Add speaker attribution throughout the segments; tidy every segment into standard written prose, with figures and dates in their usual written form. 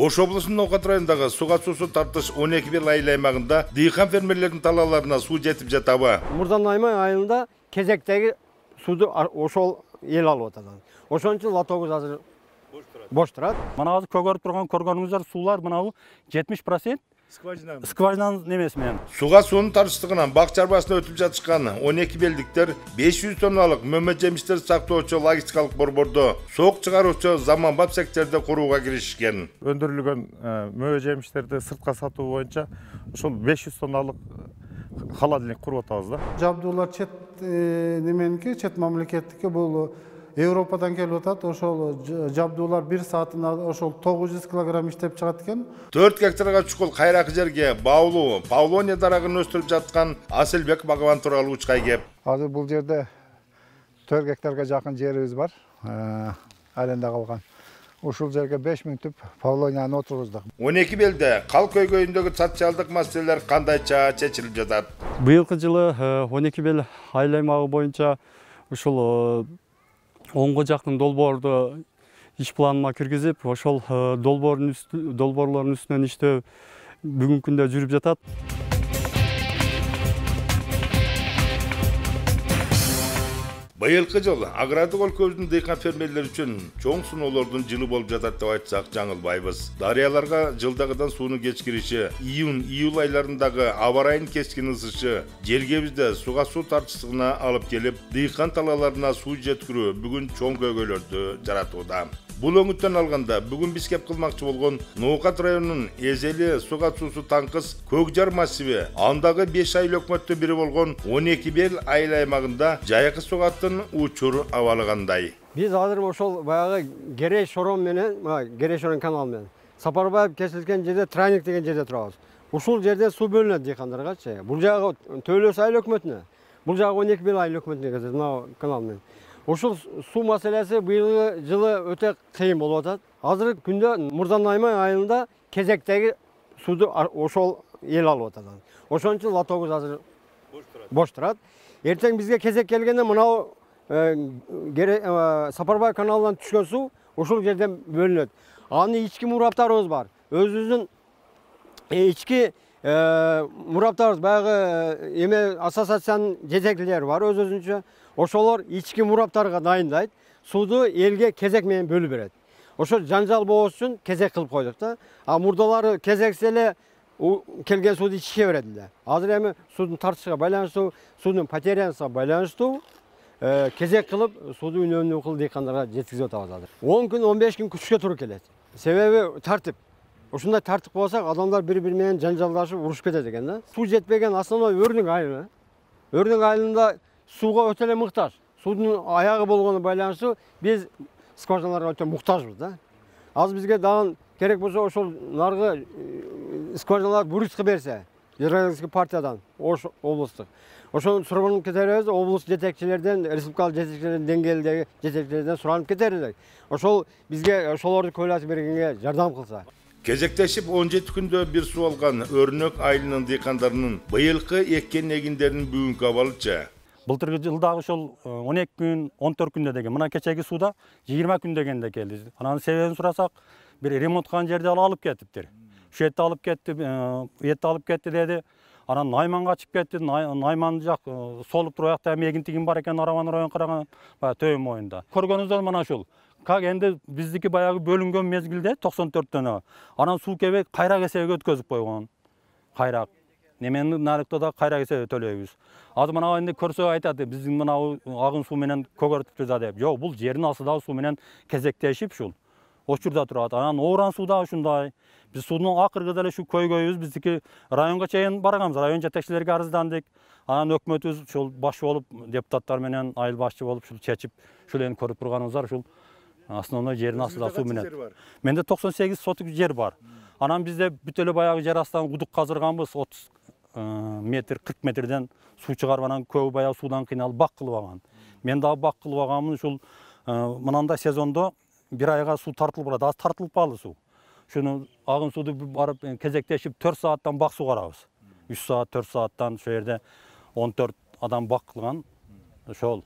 Speaker 1: Ош облысының Ноқат районындағы суға сусу тартыш 12 бел айыл аймағында дыйқан фермерлердің талаларына су жетіп жатабы.
Speaker 2: Мурдан айылында кезектегі суды ошол ел алып атады. Ошон үчүн лотогубуз азыр бош турат.
Speaker 3: Мына азыр көгөрүп турган көргөнүңүздөр суулар мынабу 70% скважинаның немесі мен.
Speaker 1: Суға суның таршыстығынан бақ чарбасына өтіп жатышқан 12 белдіктер 500 тонналық мөмө жемістер сақтоочу логистикалық борборду соқ чыгаруучу заманбап секторде курууга киришкен.
Speaker 4: Өндүрүлгөн мөмө жемиштерди сыртка сатуу боюнча ушул 500 тонналык холодильник куруп атабыз да.
Speaker 5: Жабдуулар чет неменики, чет мамлекеттики бул Европадан келип атат. Ошол жабдуулар 1 саатына ошол 900 килограмм иштеп чыгат экен.
Speaker 1: 4 гектарга чукул кайракы жерге баулуу Павлония дарагын өстүрүп жаткан Асылбек Багабан тууралуу учкай кеп.
Speaker 6: Азыр бул жерде 4 гектарга жакын жерибиз бар. Аренда калган. Ушул жерге 5000 түп Павлонияны отургуздук.
Speaker 1: 12 белде кал көйгөйүндөгү социалдык маселелер кандайча чечилип жатат?
Speaker 3: Быйылкы жылы 12 бел айыл аймагы боюнча ушул 10 жактын долбоорду иш планына киргизип, ошол долбоорлордун үстүнөн иштөө бүгүнкү күндө жүрүп жатат.
Speaker 1: Быйылкы жыл агрардык өлкөбүздүн дыйкан фермерлери үчүн чоң сыноолордун жылы болуп жатат деп айтсак жаңылбайбыз. Дарыяларга жылдагыдан сууну кечкириши, июнь-июль айларындагы аба ырайынын кескин ысышы жергебизде суга суу тартыштыгына алып келип, дыйкан талааларына суу жеткирүү бүгүн чоң көйгөйлөрдү жаратууда. Бул өңүттөн алганда бүгүн биз кеп кылмакчы болгон Ноокат районунун Эзели суга суусу таңкыс Көкжар массиви андагы 5 айыл өкмөттүн бири болгон 12 бел айыл аймагында жайкы сугаттын учур абалы кандай.
Speaker 2: Биз азыр ошол баягы Герей Шорон менен, Герей Шорон канал менен Сапарбаев кесилген жерде Трайник деген жерде турабыз. Ушул жерде суу бөлүнөт дыйкандаргачы. Бул жагы Төлөс айыл өкмөтүнө. Бул жагы 12 бел айыл өкмөтүнө кетет мына канал менен. Ошол суу маселеси быйылгы жылы өтө кыйын болуп атат. Азыркы күндө Мурдан айылында кезектеги сууду ошол эл алып атат. Ошон үчүн лотогубуз азыр бош турат. Эртең бизге кезек келгенде мынау Сапарбаев каналынан түшкөн суу ошол жерден бөлүнөт. Аны ички мураптарыбыз бар. Өзүбүздүн ички мураптарыбыз баягы эме ассоциациянын жетекчилери бар өзүнчө. Ошолор ички мураптарга дайындайт, сууду элге кезек менен бөлүп берет. Ошо жанжал болбош үчүн кезек кылып койдук да. А мурдалары кезексиз эле келген сууду ичишке берет эле. Азыр эми суудун тартышына байланыштуу, суудун потерясына байланыштуу кезек кылып сууду үнөмдүү кылып дыйкандарга жеткизип атабыз азыр. 10 күн, 15 күн күтүшкө туура келет. Себеби тартип. Ушундай тартип болсак, адамдар бири-бири менен жанжалдашып, урушуп кетет экен да. Суу жетпеген основной Өрнүк айылы. Өрнүк айылында сууга өтө эле муктаж. Суудун аягы болгону байланыштуу биз скважиналарга өтө муктажбыз да. Азыр бизге дагы керек болсо ошол наркы скважиналар буйрук берсе, Европейский партиядан, Ош облустук. Ошону суранып кетербиз, облус жетекчилерден, республикалык жетекчилердин деңгээлдеги жетекчилерден суранып кетербиз. Ошол бизге ошолорду көйлөтүп бергенге жардам кылса.
Speaker 1: Кезектешип 17 күндө бир суу алган Өрнөк айылынын дыйкандарынын быйылкы эккен эгиндеринин бүгүнкү абалычы.
Speaker 3: Былтыркы жылдагы ошол 12 күн, 14 күндө деген, мына кечеги сууда 20 күн дегенде келди. Анын себебин сурасак, бир ремонт кылган жерде алып кетиптир. Ушул жерде алып кетти, этти алып кетти деди. Анан Найман качып кетти. Найман жак солуп туруп аякта эгин тигин бар экен, Араван район караган, баягы төбө моюнда. Көргөнүңүздөр мына ушул. Как энди биздики баягы бөлүнгөн мезгилде 94-төн анан суу кебек кайрак эсебиге өткөзүп койгон. Кайрак. Немени нарыкта да кайрак эсебиге төлөйбүз. Азыр мына энди көрсө айтат, биздин мына агын суу менен көгөртүп жатат деп. Жок, бул жердин астындагы суу менен кезектешип ушул. Очурда турат. Анан ооран сууда ушундай. Биз суунун акыркы деле ушу көйгөйүбүз биздики районго чейин барганбыз. Район жетекчилерге арыздандык. Анан өкмөтүбүз ушул баш болуп, депутаттар менен айыл башчы болуп ушул чечип, ушул эми көрүп турганыбыз бар, ушул основной жердин астында суу менен. Менде 98 соток жер бар. Анан бизде бүт эле баягы жер астынан кудук казырганбыз, 30 метр, 40 метрден суу чыгарып, анан көбү баягы суудан кыйналып бак кылып алган. Мен дагы бак кылып алганмын, ушул мынандай сезондо бир айга суу тартылып барат, аз тартылып калды суу. Шуну агын сууду барып кезектешип 4 сааттан бак сугарабыз. 3 саат, 4 сааттан ошол жерде 14 адам бак кылган. Ошол.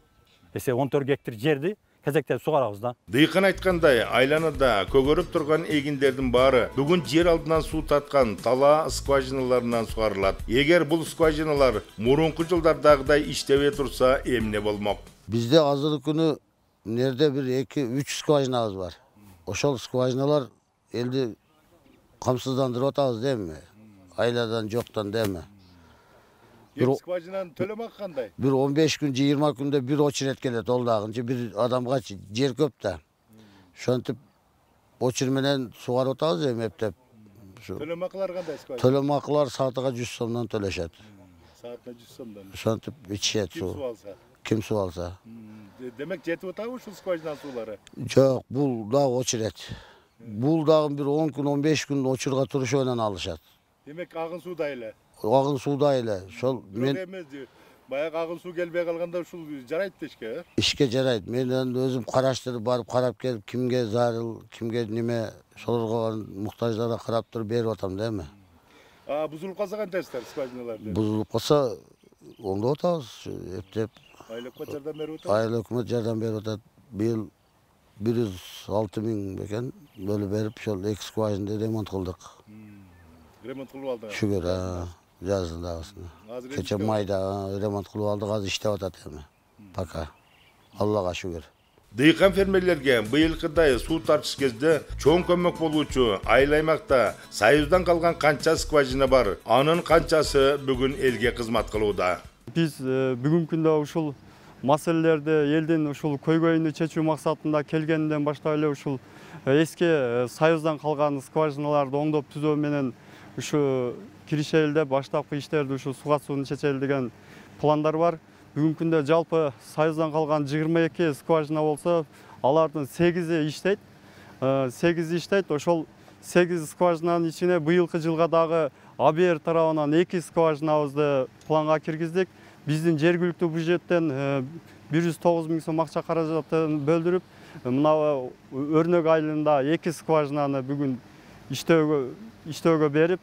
Speaker 3: Эсе 14 гектар жерди кезектеп сугарабыз да.
Speaker 1: Дыйкан айткандай, айланада көгөрүп турган эгиндердин баары бүгүн жер алдынан суу таткан тала скважиналарынан сугарылат. Эгер бул скважиналар мурунку жылдардагыдай иштебей турса, эмне болмок?
Speaker 7: Bizde azırlık günü nerede bir 2-3 skvajinamız var. Oşol skvajinalar elde kamsыздандырып атабыз değil mi? Aylardan joktan değil mi?
Speaker 1: Эки скважинанын төлөмакы кандай?
Speaker 7: Bir 15 gün, 20 günde bir oçiret gelet oldağınca bir adamga jer köp da. Şöntüp oçir menen sugarıp atabız değil mi heptep?
Speaker 1: Төлөмакылар кандай скважина?
Speaker 7: Tölemaklar saatiga 100 somdan töleşet.
Speaker 1: Saatына 100 сомдон.
Speaker 7: Şöntüp içişet
Speaker 1: Kim
Speaker 7: su.
Speaker 1: su alsa?
Speaker 7: Kim su alsa.
Speaker 1: Demek жетип атабы ушул скважинанын суулары?
Speaker 7: Yok, bul da oçiret. Bul dağın bir 10 gün, 15 gün oçurga turuşu oynan alışat.
Speaker 1: Demek агын суу да эле.
Speaker 7: Ağın suda ile. Şol
Speaker 1: Men
Speaker 7: men
Speaker 1: эмес, баягы агын суу келбей калганда ушул жарайт дешке.
Speaker 7: işke jarayt. Men özüm karaştırıp barıp karap gelip kimge zarıl, kimge nime şolorga muhtajlara karap turup berip atam değil mi?
Speaker 1: Buzulup kalsa kançasыздар скважиналарды?
Speaker 7: Buzulup kalsa onda otabız. Hep
Speaker 1: Айлык жардам берип атат.
Speaker 7: aile hükümet yardım berip atat. Bir yıl 106 bin beken böyle berip şol ek skvajinde remont kıldık.
Speaker 1: Ремонт кылып алдыңар.
Speaker 7: Şükür ha. Yazın dağısını.
Speaker 1: Азыр
Speaker 7: Geçen mayda remont kılıp aldık az iştep atat hemen. Paka. Allah'a şükür.
Speaker 1: Дыйкан фермерлерге быйылкыдай суу тартыш кезде чоң көмөк болуучу айыл аймакта Союздан калган канча скважина бар, анын канчасы бүгүн элге кызмат кылууда.
Speaker 8: Biz бүгүнкү күндө ушул маселелерди элдин ушул көйгөйүнү чечүү максатында келгенден баштап эле ушул эски Союздан калган скважиналарды оңдоп түзөө менен ушу киришели деп баштапкы иштерди ушу суга сууну чечели деген пландар бар. Бүгүнкү күндө жалпы Союздан калган 22 скважина болсо, алардын 8и иштейт. 8 иштейт. Ошол 8 скважинанын ичине быйылкы жылга дагы АБР тарабынан 2 скважинабызды планга киргиздик. Биздин жергиликтүү бюджеттен 109 миң сом акча каражатын бөлдүрүп, мына Өрнөк айылында 2 скважинаны бүгүн иштөөгө берип,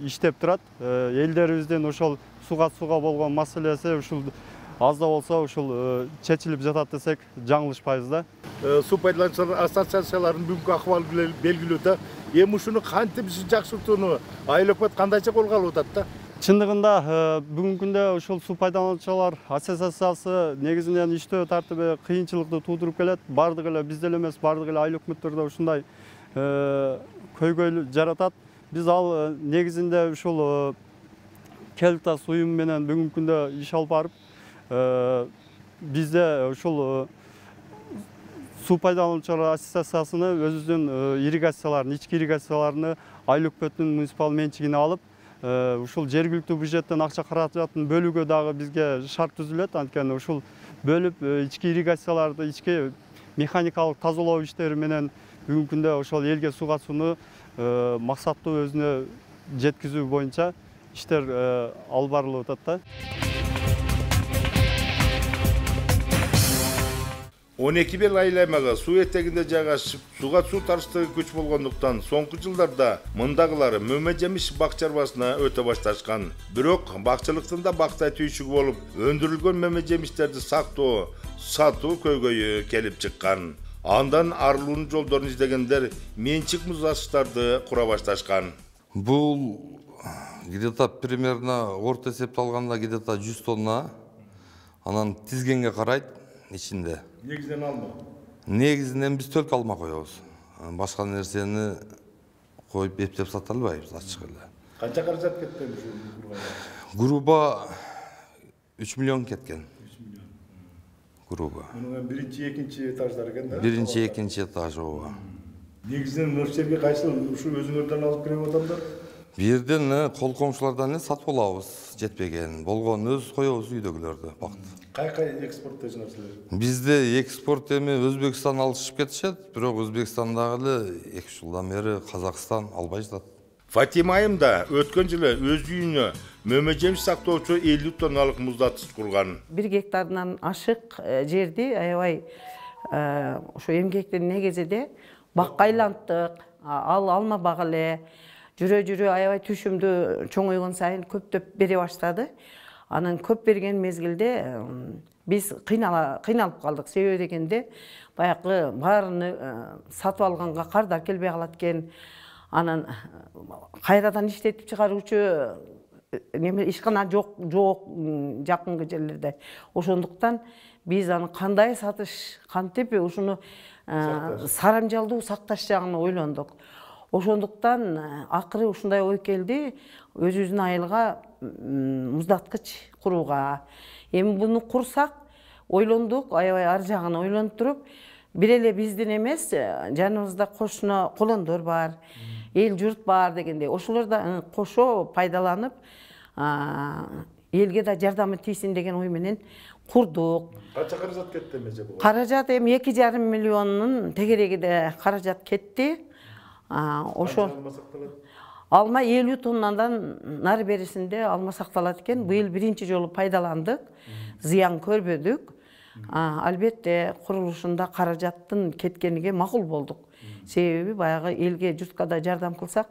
Speaker 8: иштеп турат. Элдерибиздин ошол суга болгон маселеси ушул аз да болсо ушул чечилип жатат десек жаңылышпайбыз да.
Speaker 1: Суу пайдалануучулар ассоциацияларынын бүгүнкү акыбалы белгилүү да. Эми ушуну кантип жакшыртууну айыл өкмөт кандайча колго алып атат да?
Speaker 8: Чындыгында бүгүнкү күндө ушул суу пайдалануучулар ассоциациясы негизинен иштөө тартиби кыйынчылыкты туудуруп келет. Бардыгы эле бизде эле эмес, бардыгы эле айыл өкмөттөрдө ушундай көйгөй жаратат. Биз ал негизинде ушул Келтас уюму менен бүгүнкү күндө иш алып барып, бизде ушул суу пайдалануучулар ассоциациясыны өзүбүздүн ирригацияларын, ички ирригацияларыны айыл өкмөтүнүн муниципал менчигине алып, ушул жергиликтүү бюджеттен акча каражатын бөлүүгө дагы бизге шарт түзүлөт. Анткени ушул бөлүп ички ирригацияларды, ички механикалык тазалоо иштери менен бүгүнкү күндө ошол элге суга сууну максаттуу өзүнө жеткизүү боюнча иштер алып барылып атат да.
Speaker 1: 12 бел айыл аймагы суу этегинде жайгашып, суга суу тартыштыгы күч болгондуктан соңку жылдарда мындагылар мөмө жемиш бак чарбасына өтө башташкан. Бирок бакчылыктын да бактай түйшүгү болуп, өндүрүлгөн мөмө жемиштерди сактоо, сатуу көйгөйү келип чыккан. Андан арылуунун жолдорун издегендер менчик муздатыштарды кура башташкан.
Speaker 9: Бул где-то примерно орто эсепте алганда где-то 100 тонна. Анан тизгенге карайт ичинде.
Speaker 1: Негизинен алма.
Speaker 9: Негизинен биз төлкө алма коебуз. Башка нерсени коюп эптеп сата албайбыз ачык эле.
Speaker 1: Канча каражат кеткен ушул
Speaker 9: Груба 3 миллион кеткен.
Speaker 1: 3 миллион.
Speaker 9: Груба.
Speaker 1: Мунун биринчи, экинчи этаждар экен да?
Speaker 9: Биринчи, экинчи этаж ооба.
Speaker 1: Негизинен ошол жерге кайсыл ушу өзүңөрдөн алып кирип адамдар?
Speaker 9: Бирден кол комшулардан эле сатып алабыз, жетпеген. Болгон өз коебуз үйдөгүлөрдү бакыт.
Speaker 1: Кайка экспорттойсуң нерселер?
Speaker 9: Бизде экспорт эми Өзбекстан алышып кетишет, бирок Өзбекстандагы эле 2 жылдан бери Казакстан албай жатат.
Speaker 1: Фатима айым да өткөн жылы өз үйүнө мөмө жемиш сактоочу 50 тонналык муздатыш курган.
Speaker 10: 1 гектардан ашык жерди аябай ошо эмгектин негизинде бакка айланттык. Ал алма бак эле жүрө аябай түшүмдү чоңойгон сайын көптөп бере баштады. Анан көп берген мезгилде Биз кыйналып калдык. Себеби дегенде баягы баарыны сатып алганга кардар келбей калат экен. Анан кайрадан иштетип чыгаруучу ишкана жок жакынкы жерлерде. Ошондуктан биз аны кандай сатыш, кантип ушуну сарамжалдуу сакташ жагын ойлондук. Ошондуктан акыры ушундай ой келди, өзүбүздүн айылга муздаткыч курууга. Эми буну курсак, ойлондук, аябай ар жагын ойлонуп туруп, бир эле биздин эмес, жаныбызда кошуна колондор бар, эл журт бар дегенде, ошолор да кошо пайдаланып, элге да жардамы тийсин деген ой менен курдук.
Speaker 1: Канча каражат кетти эмесе буга?
Speaker 10: Каражат эми 2,5 миллиондун тегерегиде каражат кетти. Ошо алма 50 тоннадан нары берисинде алма сакталат экен. Быйыл биринчи жолу пайдаландык, зыян көрбөдүк. Албетте курулушунда каражаттын кеткениге макул болдук. Себеби баягы элге, журтка да жардам кылсак,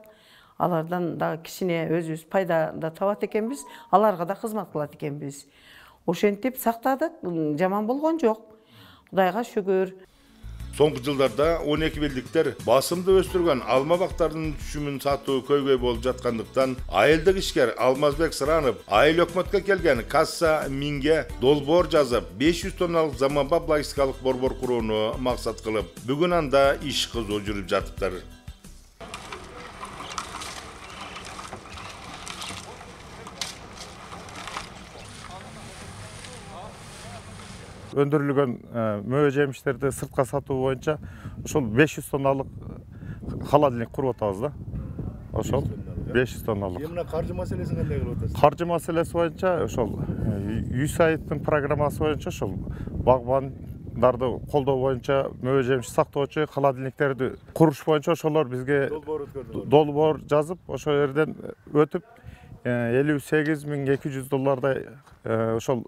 Speaker 10: алардан да кичине өзүбүз пайда да табат экенбиз, аларга да кызмат кылат экенбиз. Ошентип сактадык, жаман болгон жок. Кудайга шүгүр.
Speaker 1: Соңку жылдарда 12 белдиктер басымды өстүргөн алма бактарынын түшүмүн сатуу көйгөй болуп жаткандыктан айылдык ишкер Алмазбек Сыранов айыл өкмөткө келген касса Минге долбоор жазып 500 тонналык заманбап логистикалык борбор курууну максат кылып, бүгүн анда иш кызуу жүрүп жатыптыр.
Speaker 4: Өндүрүлгөн мөбө жемиштерди сыртка сатуу боюнча ошол 500 тонналык холодильник куруп атабыз да. Ошол 500 тонналык.
Speaker 1: Эмне каржы маселесин кандай кылып атасыз?
Speaker 4: Каржы маселеси боюнча ошол USAID-тын программасы боюнча ошол багбандарды колдоо боюнча мөбө жемиш сактоочу холодильниктерди куруш боюнча ошолор бизге долбоор жазып, ошол жерден өтүп $58.200 ошол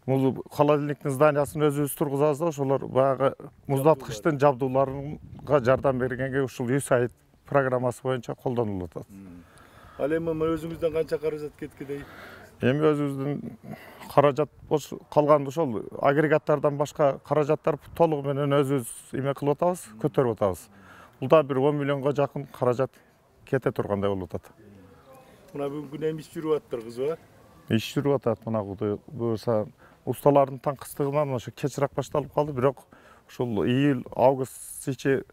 Speaker 4: холодильниктин зданиясын өзүбүз тургузабыз да, ошолор баягы муздаткычтын жабдууларына жардам бергенге ушул USAID программасы боюнча колдонулуп атат.
Speaker 1: Ал эми өзүңүздөн канча каражат кеткидей?
Speaker 4: Эми өзүбүздүн каражат калган ошол агрегаттардан башка каражаттар толугу менен өзүбүз эме кылып атабыз, көтөрүп атабыз. Бул да бир 10 миллионго жакын каражат кете тургандай болуп атат.
Speaker 1: Мына бүгүн эми иш жүрүп атырсызбы?
Speaker 4: Иш жүрүп атат, мына буюрса усталардын таңкыстыгынан ошо кечирээк башталып калды, бирок ушул июль, август ичи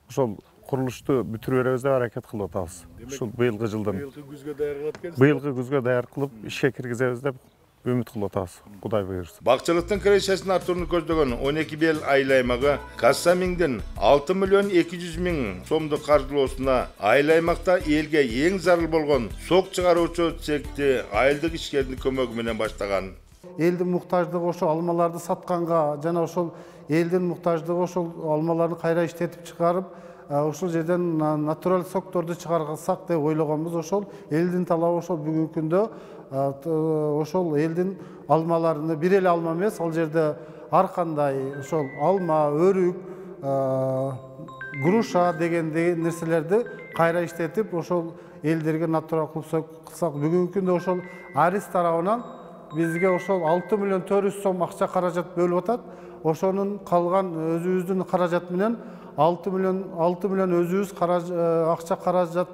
Speaker 4: ошол курулушту бүтүрүп беребиз деп аракет кылып атабыз. Ушул быйылкы жылдын.
Speaker 1: Быйылкы күзгө даяр кылат экенсиз?
Speaker 4: Быйылкы күзгө даяр кылып ишке киргизебиз деп үмүт кылып атабыз. Кудай буйрса.
Speaker 1: Бакчылыктын кирешесин артууну көздөгөн 12 бел айыл аймагы Касса Миндин 6.200.000 сомдук каржылоосуна айыл аймакта элге эң зарыл болгон сок чыгаруучу цехти айылдык ишкердин көмөгү менен баштаган.
Speaker 5: Элдин муктаждыгы ошол алмаларды сатканга жана ошол элдин муктаждыгы ошол алмаларды кайра иштетип чыгарып, ошол жерден натурал сокторду чыгарсак деп ойлогонбуз. Ошол элдин талабы ошол бүгүнкү күндө ошол элдин алмаларыны бир эле алма эмес, ал жерде ар кандай ошол алма, өрүк, груша деген нерселерди кайра иштетип, ошол элдерге натурал кылсак, бүгүнкү күндө ошол Арис тарабынан бизге ошол 6.400.000 сом акча каражат бөлүп атат. Ошонун калган өзүбүздүн каражат менен 6 миллион өзүбүз акча каражат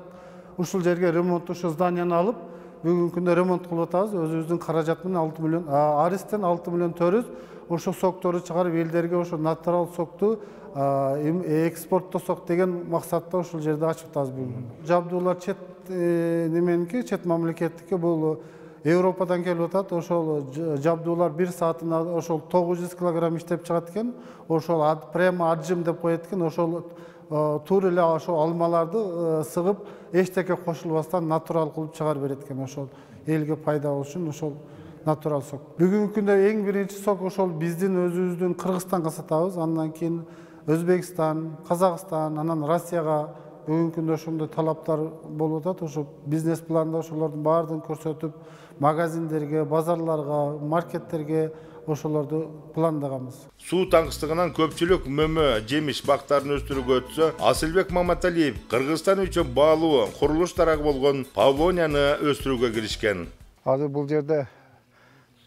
Speaker 5: ушул жерге ремонт, ушул зданияны алып, бүгүнкү күндө ремонт кылып атабыз. Өзүбүздүн каражат менен 6 миллион, Аристен 6.400.000 ошо сокторду чыгарып элдерге ошо натурал сокту экспорттосок деген максатта ушул жерде ачып атабыз бүгүн. Жабдуулар чет неменики, чет мамлекеттики, бул Европадан келип атат. Ошол жабдуулар бир саатына ошол 900 килограмм иштеп чыгат экен. Ошол прямо отжим деп коет экен. Ошол туура эле ошол алмаларды сыгып, эчтеке кошулбастан натурал кылып чыгарып берет экен. Ошол элге пайда болуш үчүн ошол натурал сок. Бүгүнкү күндө эң биринчи сок ошол биздин өзүбүздүн Кыргызстанга сатабыз. Андан кийин Өзбекстан, Казакстан, анан Россияга бүгүнкү күндө ошондой талаптар болуп атат. Ошо бизнес планда ошолордун баардыгын көрсөтүп, магазиндерге, базарларга, маркеттерге ошолорду пландаганбыз.
Speaker 1: Суу таңкыстыгынан көпчүлүк мөмө жемиш бактарын өстүрүүгө өтсө, Асылбек Маматалиев Кыргызстан үчүн баалуу курулуш тарагы болгон Павлонияны өстүрүүгө киришкен.
Speaker 6: Азыр бул жерде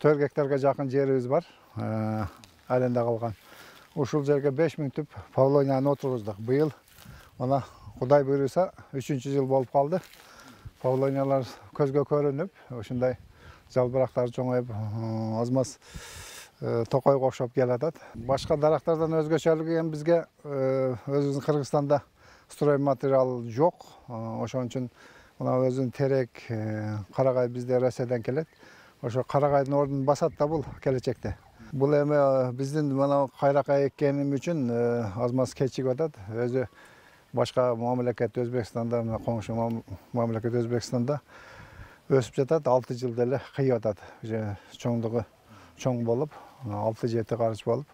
Speaker 6: 4 гектарга жакын жерибиз бар. аренда калган. Ушул жерге 5000 түп павлонияны отургуздук. Быйыл мына Кудай буйруса 3-чү жыл болуп калды. Павлониялар көзгө көрүнүп, ушундай жалбырактар чоңоюп, азмаз токойго окшоп келатат. Башка дарактардан өзгөчөлүгү эми бизге өзүбүздүн Кыргызстанда стройматериал жок. Ошон үчүн мына өзүн терек, карагай бизде Россиядан келет. Ошо карагайдын ордун басат да бул келечекте. Бул эми биздин мына кайракай эккеним үчүн азмаз кечигип атат. Өзү башка мамлекет Өзбекстанда, коңшу мамлекет Өзбекстанда өсүп жатат, 6 жылда эле кыйып атат. Чоңдугу чоң болуп, 6-7 карыч болуп.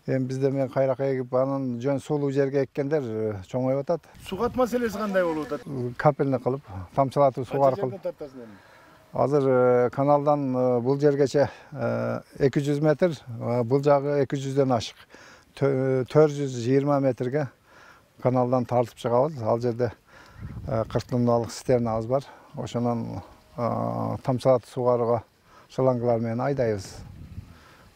Speaker 6: Эми бизде мен кайракай экип, анын жөн сулуу жерге эккендер чоңоюп атат.
Speaker 1: Су кат маселеси кандай болуп атат?
Speaker 6: Капельный кылып, тамчылатып сугар кылып. Азыр каналдан бул жергече 200 метр, бул жагы 200дөн ашык. 420 метрге каналдан тартып чыгабыз. Ал жерде 40 тонналык цистернабыз бар. Ошонун тамчылатып сугарууга шлангалар менен айдайбыз.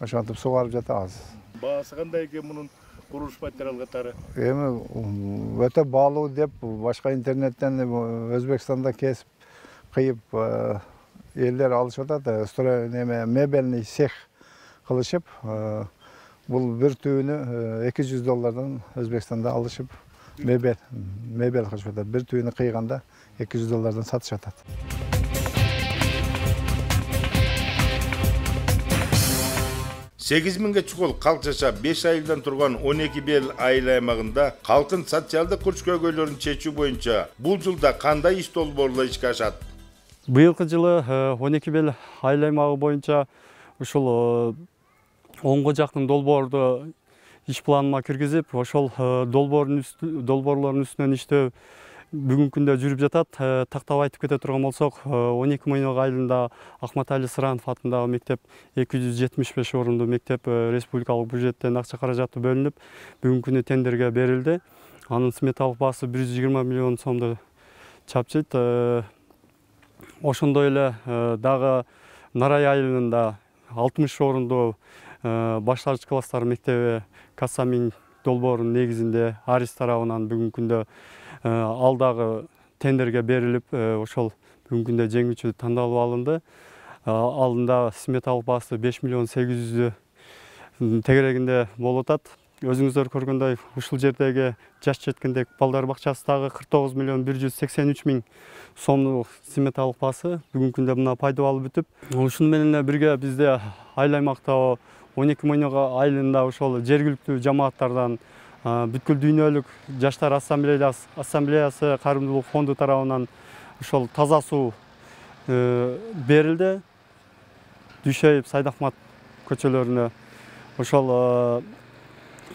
Speaker 6: Ошентип сугарып жатабыз.
Speaker 1: Баасы кандай экен мунун курулуш материал катары?
Speaker 6: Эми өтө баалуу деп башка интернеттен Өзбекстанда кесип кыйып элдер алышып атат. Строй мебельный цех кылышып, бул бир түйүнү $200 Өзбекстанда алышып мебель кылышып атат. Бир түйүнү кыйганда $200 сатышып атат.
Speaker 1: 8000 чукул калк жашап 5 айылдан турган 12 бел айыл аймагында калктын социалдык курч көйгөйлөрүн чечүү боюнча бул жылда кандай иш долбоорлор ишке ашат?
Speaker 8: Быйылкы жылы 12 бел айыл аймагы боюнча ушул 10 жакын долбоорду иш планыма киргизип, ошол долбоорлордун үстүнөн иштөө бүгүнкү күндө жүрүп жатат. Тактап айтып кете турган болсок, 12 Мойнок айылында Ахматали Сыранов атындагы мектеп 275 орундуу мектеп республикалык бюджеттен акча каражаты бөлүнүп, бүгүнкү күнү тендерге берилди. Анын сметалык баасы 120 миллион сомду чапчыйт. Ошондой эле дагы Нарай айылында 60 орундуу башталгыч класстар мектеби Касамин долбоорунун негизинде Арис тарабынан бүгүнкү күндө ал дагы тендерге берилип, ошол бүгүнкү күндө жеңүүчү тандалып алынды. Алында сметалык баасы 5 миллион 800 тегерегинде болуп атат. Өзүңүздөр көргөндөй, ушул жердеги жаш жеткиндек балдар бакчасы дагы 49 миллион 183 миң сомдук сметалык баасы бүгүнкү күндө мына пайдаланып бүтүп, ушуну менен бирге бизде айыл аймакта 12 Мойнок айылында ошол жергиликтүү жамааттардан бүткүл дүйнөлүк жаштар ассамблеясы кайрымдуулук фонду тарабынан ошол таза суу берилди. Дүйшөйүп, Сайдахмат көчөлөрүнө ошол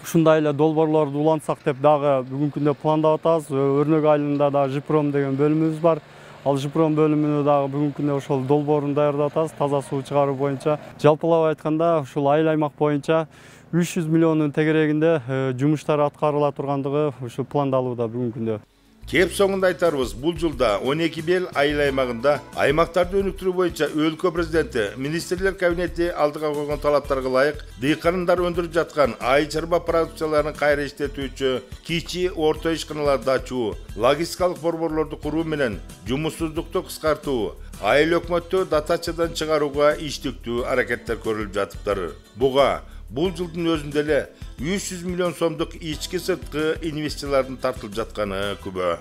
Speaker 8: ушундай эле долбоорлорду улантсак деп дагы бүгүнкү күндө пландап атабыз. Өрнөк айылында да Жипром деген бөлүмүбүз бар. Ал Жипром бөлүмүнө дагы бүгүнкү күндө ошол долбоорун даярдап атабыз, таза суу чыгаруу боюнча. Жалпылап айтканда, ушул айыл аймак боюнча 300 миллиондун тегерегинде жумуштар аткарыла тургандыгы ушу пландалууда бүгүнкү күндө.
Speaker 1: Кеп соңунда айтарбыз, бул жылда 12 бел айыл аймагында аймактарды өнүктүрүү боюнча өлкө президенти, министрлер кабинети алдыга койгон талаптарга ылайык дыйкандар өндүрүп жаткан айыл чарба продукцияларын кайра иштетүүчү кичи орто ишканаларды ачуу, логистикалык борборлорду куруу менен жумуссуздукту кыскартуу, айыл өкмөттү дотациyaдан чыгарууга иштиктүү аракеттер көрүлүп жатыптыр. Буга бул жылдын өзүндө эле 300 миллион сомдук ички сырткы инвестициялардын тартылып жатканы күбө.